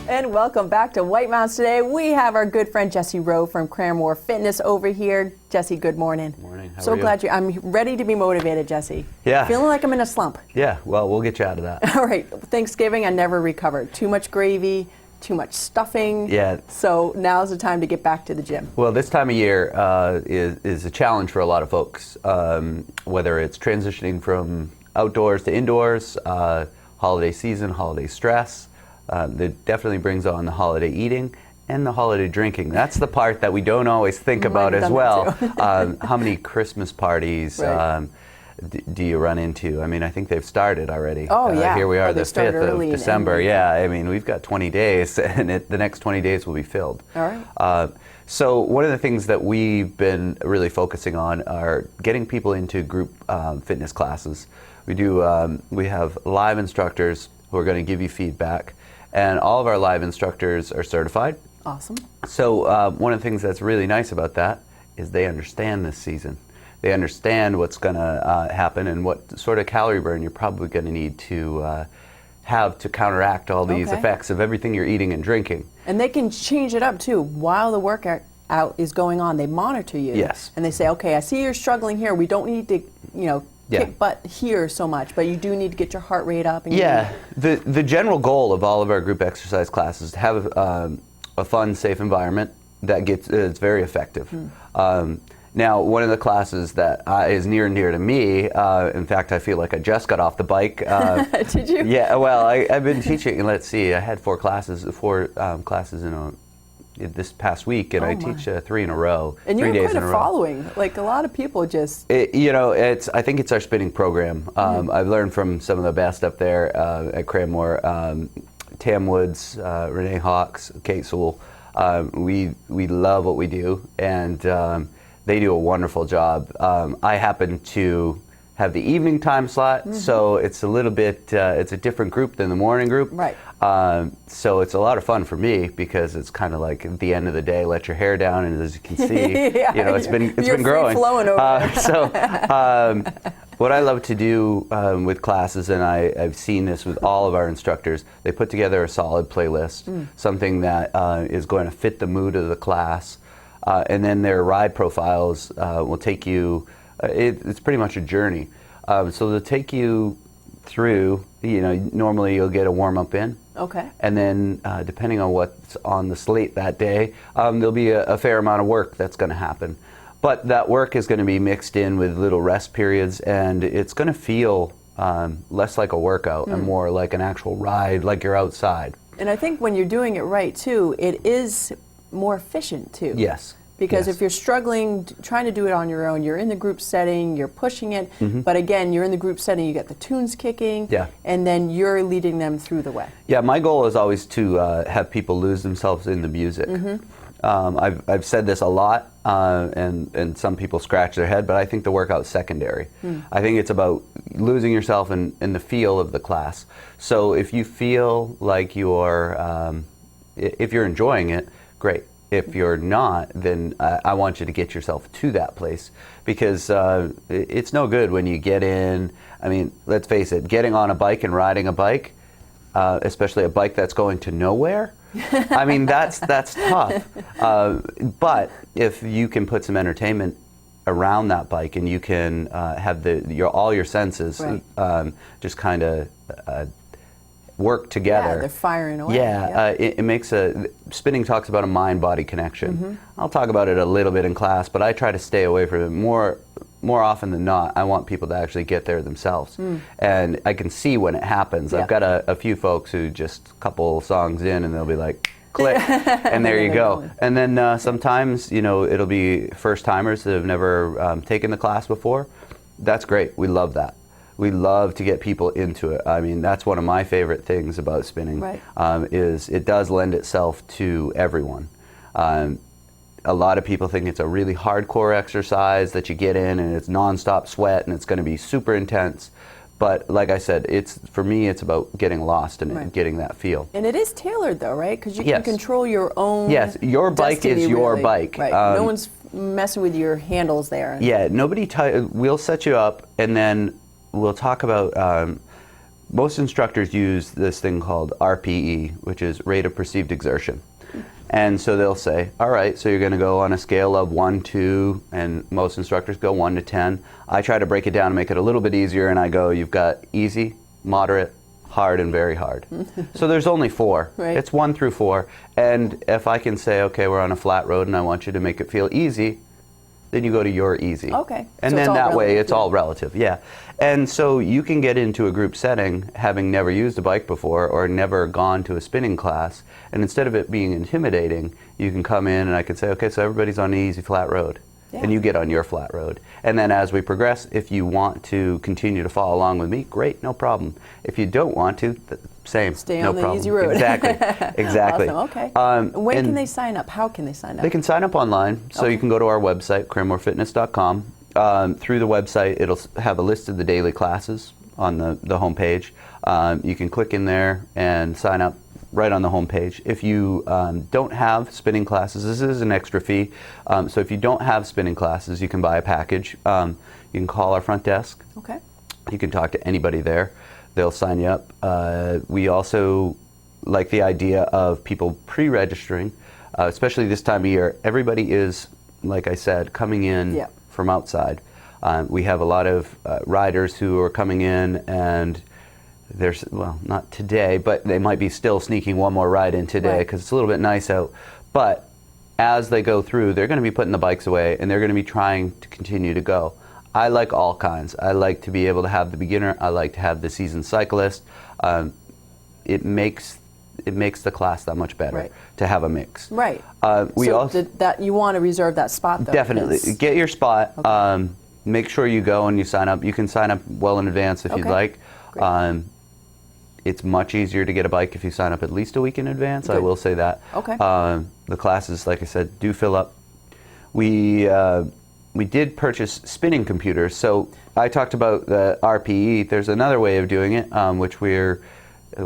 And welcome back to White Mountains today. We have our good friend Jesse Rowe from Cranmore Fitness over here. Jesse, good morning. Morning. How so are you? glad I'm ready to be motivated, Jesse. Yeah. Feeling like I'm in a slump. Yeah, well, we'll get you out of that. All right. Thanksgiving, I never recovered. Too much gravy, too much stuffing. Yeah. So now's the time to get back to the gym. Well, this time of year is a challenge for a lot of folks, whether it's transitioning from outdoors to indoors, holiday season, holiday stress. That definitely brings on the holiday eating and the holiday drinking. That's the part that we don't always think about as well. How many Christmas parties do you run into? I mean, I think they've started already. Oh, yeah. Here we are, the 5th of in December. Yeah, I mean, we've got 20 days, and the next 20 days will be filled. All right. So one of the things that we've been really focusing on are getting people into group fitness classes. We have live instructors who are going to give you feedback. And all of our live instructors are certified. Awesome. So one of the things that's really nice about that is they understand this season. They understand what's going to happen and what sort of calorie burn you're probably going to need to have to counteract all these effects of everything you're eating and drinking. And they can change it up too. While the workout is going on, they monitor you. Yes. And they say, okay, I see you're struggling here. We don't need to, kick butt here so much, but you do need to get your heart rate up. And the general goal of all of our group exercise classes is to have a fun, safe environment that it's very effective. Now, one of the classes that is near and dear to me, in fact, I feel like I just got off the bike. Did you? Yeah, well, I've been teaching, let's see, I had four classes in this past week, and I teach 3 in a row. And you 3 days have quite in a a row. Following. Like a lot of people just. I think it's our spinning program. I've learned from some of the best up there at Cranmore. Tam Woods, Renee Hawks, Kate Sewell. We love what we do, and they do a wonderful job. I happen to have the evening time slot, so it's a little bit, it's a different group than the morning group. Right. So it's a lot of fun for me because it's kind of like at the end of the day, let your hair down, and as you can see, it's been growing. Flowing over. What I love to do with classes, and I've seen this with all of our instructors, they put together a solid playlist, something that is going to fit the mood of the class, and then their ride profiles will take you. It's pretty much a journey. So they'll take you through, normally you'll get a warm-up in. Okay. And then depending on what's on the slate that day, there'll be a fair amount of work that's going to happen. But that work is going to be mixed in with little rest periods, and it's going to feel less like a workout and more like an actual ride, like you're outside. And I think when you're doing it right, too, it is more efficient, too. Yes. Because if you're struggling, trying to do it on your own, you're in the group setting, you're pushing it, but again, you're in the group setting, you get the tunes kicking, and then you're leading them through the way. Yeah, my goal is always to have people lose themselves in the music. I've said this a lot, and some people scratch their head, but I think the workout's secondary. I think it's about losing yourself in the feel of the class. So if you feel like if you're enjoying it, great. If you're not, then I want you to get yourself to that place, because it's no good when you get in. I mean, let's face it, getting on a bike and riding a bike, especially a bike that's going to nowhere, I mean, that's tough. But if you can put some entertainment around that bike and you can have all your senses just kind of work together. Yeah, they're firing away. It makes spinning talks about a mind-body connection. I'll talk about it a little bit in class, but I try to stay away from it more often than not. I want people to actually get there themselves. And I can see when it happens. I've got a few folks who just a couple songs in and they'll be like, click, and there you go. And then sometimes, it'll be first-timers that have never taken the class before. That's great. We love that. We love to get people into it. I mean, that's one of my favorite things about spinning, is it does lend itself to everyone. A lot of people think it's a really hardcore exercise that you get in and it's nonstop sweat and it's going to be super intense. But like I said, for me, it's about getting lost in it and getting that feel. And it is tailored though, right? Because you can control your own your bike is your bike. Right. No one's messing with your handles there. Yeah, we'll set you up and then we'll talk about most instructors use this thing called RPE, which is rate of perceived exertion. And so they'll say, all right, so you're going to go on a scale of 1, 2, and most instructors go 1 to 10. I try to break it down and make it a little bit easier, and I go, you've got easy, moderate, hard, and very hard. So there's only 4. Right. It's 1 through 4. And if I can say, okay, we're on a flat road and I want you to make it feel easy, then you go to your easy. Okay. And So then it's all that way relative, it's all relative, yeah. And so you can get into a group setting having never used a bike before or never gone to a spinning class, and instead of it being intimidating, you can come in and I can say, okay, so everybody's on an easy flat road. Yeah. And you get on your flat road. And then as we progress, if you want to continue to follow along with me, great, no problem. If you don't want to, same, Stay no on the problem. easy road. Exactly, exactly. Awesome, okay. When and can they sign up? How can they sign up? They can sign up online, so Okay. you can go to our website, cranmorefitness.com. Through the website, it'll have a list of the daily classes on the homepage. You can click in there and sign up right on the homepage. If you don't have spinning classes, this is an extra fee. So if you don't have spinning classes, you can buy a package. You can call our front desk. Okay. You can talk to anybody there. They'll sign you up. We also like the idea of people pre-registering, especially this time of year. Everybody is, like I said, coming in from outside. We have a lot of riders who are coming in, and there's, well, not today, but they might be still sneaking one more ride in today because it's a little bit nice out. But as they go through, they're going to be putting the bikes away, and they're going to be trying to continue to go. I like all kinds. I like to be able to have the beginner. I like to have the seasoned cyclist. It makes the class that much better to have a mix. Right. We so also that you want to reserve that spot, though. definitely get your spot. Okay. Make sure you go and you sign up. You can sign up well in advance if you'd like. It's much easier to get a bike if you sign up at least a week in advance. Good. I will say that. Okay. The classes, like I said, do fill up. We did purchase spinning computers. So I talked about the RPE. There's another way of doing it, which we're,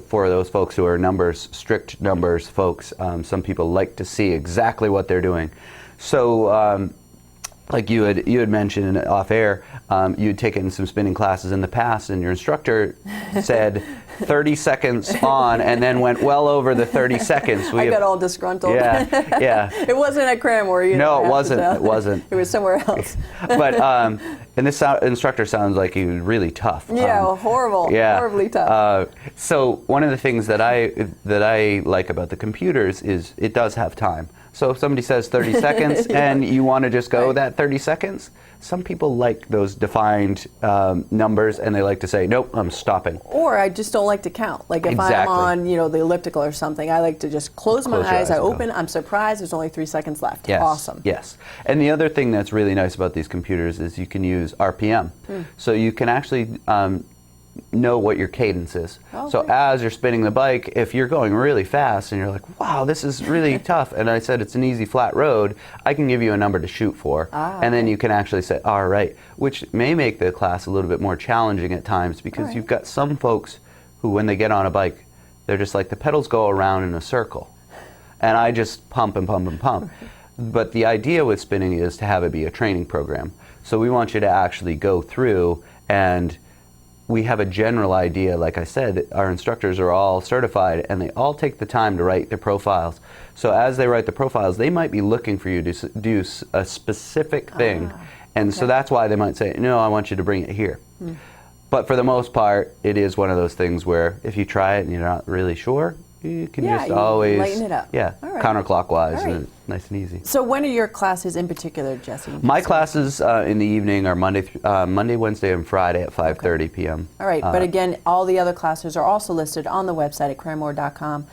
for those folks who are strict numbers folks, some people like to see exactly what they're doing. So like you had mentioned off air, you'd taken some spinning classes in the past, and your instructor said 30 seconds on, and then went well over the 30 seconds. I got all disgruntled. Yeah, yeah. It wasn't at Cranmore, you know. No, it wasn't. It wasn't. It was somewhere else. But and this instructor sounds like he was really tough. Yeah, horrible. Yeah. Horribly tough. So one of the things that I like about the computers is it does have time. So if somebody says 30 seconds and you want to just go that 30 seconds, some people like those defined numbers, and they like to say, nope, I'm stopping. Or I just don't like to count. Like if I'm on, the elliptical or something, I like to just close my eyes, I open, I'm surprised there's only 3 seconds left. Yes. Awesome. Yes. And the other thing that's really nice about these computers is you can use RPM. So you can actually know what your cadence is. So as you're spinning the bike, if you're going really fast and you're like, wow, this is really tough, and I said it's an easy flat road, I can give you a number to shoot for. And then you can actually say, all right, which may make the class a little bit more challenging at times, because you've got some folks who, when they get on a bike, they're just like, the pedals go around in a circle. And I just pump and pump and pump. But the idea with spinning is to have it be a training program. So we want you to actually go through, and we have a general idea. Like I said, our instructors are all certified, and they all take the time to write their profiles. So as they write the profiles, they might be looking for you to do a specific thing. And so that's why they might say, no, I want you to bring it here. But for the most part, it is one of those things where if you try it and you're not really sure, you can just always lighten it up. Yeah, counterclockwise, and nice and easy. So when are your classes in particular, Jesse? My classes in the evening are Monday, Wednesday, and Friday at 5:30 p.m. All right, but again, all the other classes are also listed on the website at cranmore.com.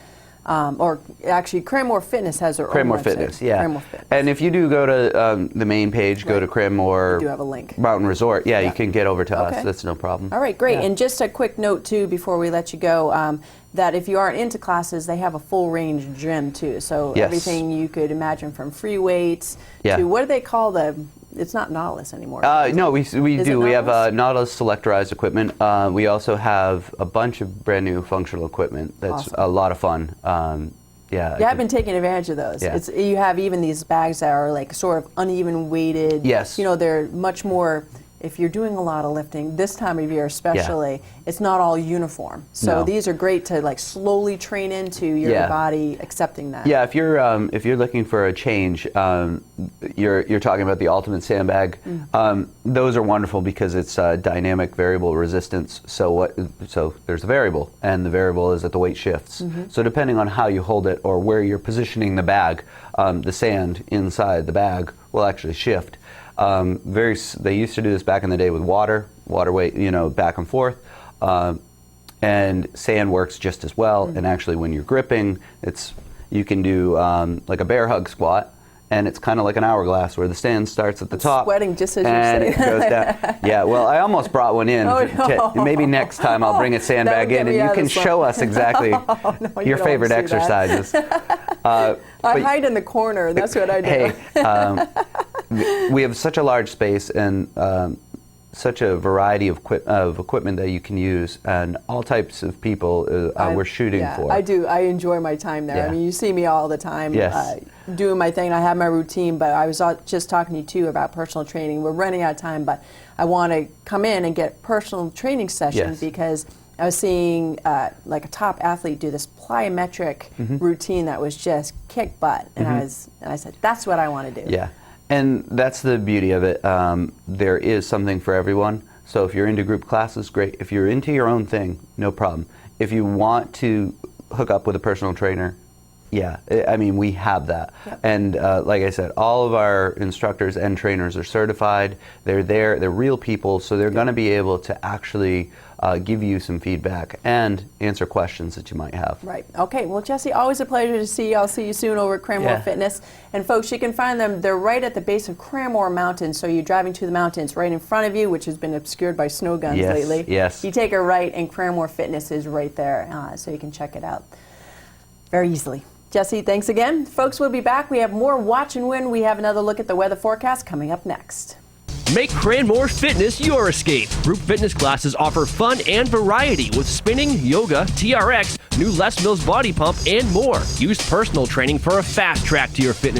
Or actually, Cranmore Fitness has their own Cranmore website. Fitness, yeah. Cranmore Fitness. And if you do go to the main page, go to Cranmore We do have a link. Mountain Resort, you can get over to us. That's no problem. All right, great. Yeah. And just a quick note, too, before we let you go, that if you aren't into classes, they have a full-range gym, too. So everything you could imagine, from free weights to, what do they call it's not Nautilus anymore. No, we do. We have Nautilus? Nautilus selectorized equipment. We also have a bunch of brand new functional equipment that's a lot of fun. I've been taking advantage of those. Yeah. You have even these bags that are like sort of uneven weighted. Yes. They're much more if you're doing a lot of lifting, this time of year especially, it's not all uniform. So these are great to like slowly train into your body accepting that. Yeah, if you're looking for a change, you're talking about the Ultimate Sandbag. Those are wonderful because it's dynamic variable resistance. So there's a variable, and the variable is that the weight shifts. So depending on how you hold it or where you're positioning the bag, the sand inside the bag will actually shift. They used to do this back in the day with water weight, back and forth, and sand works just as well. And actually, when you're gripping, you can do like a bear hug squat, and it's kind of like an hourglass where the sand starts at the top. Sweating just as and you're it goes down. Yeah, well, I almost brought one in. Maybe next time I'll bring a sandbag in, and you can show us exactly your favorite exercises. I hide in the corner. That's what I do. Hey, we have such a large space and such a variety of equipment that you can use, and all types of people we're shooting for. I do. I enjoy my time there. I mean, you see me all the time doing my thing. I have my routine, but I was just talking to you too about personal training. We're running out of time, but I want to come in and get personal training sessions because I was seeing like a top athlete do this plyometric routine that was just kick butt, and I said, that's what I want to do. Yeah, and that's the beauty of it. There is something for everyone. So if you're into group classes, great. If you're into your own thing, no problem. If you want to hook up with a personal trainer, I mean, we have that. And like I said, all of our instructors and trainers are certified. They're there. They're real people, so they're going to be able to actually give you some feedback and answer questions that you might have. Right. Okay. Well, Jesse, always a pleasure to see you. I'll see you soon over at Cranmore Fitness. And folks, you can find them. They're right at the base of Cranmore Mountain. So you're driving to the mountains right in front of you, which has been obscured by snow guns lately. Yes. You take a right, and Cranmore Fitness is right there, so you can check it out very easily. Jesse, thanks again. Folks, we'll be back. We have more Watch and Win. We have another look at the weather forecast coming up next. Make Cranmore Fitness your escape. Group fitness classes offer fun and variety with spinning, yoga, TRX, new Les Mills body pump, and more. Use personal training for a fast track to your fitness.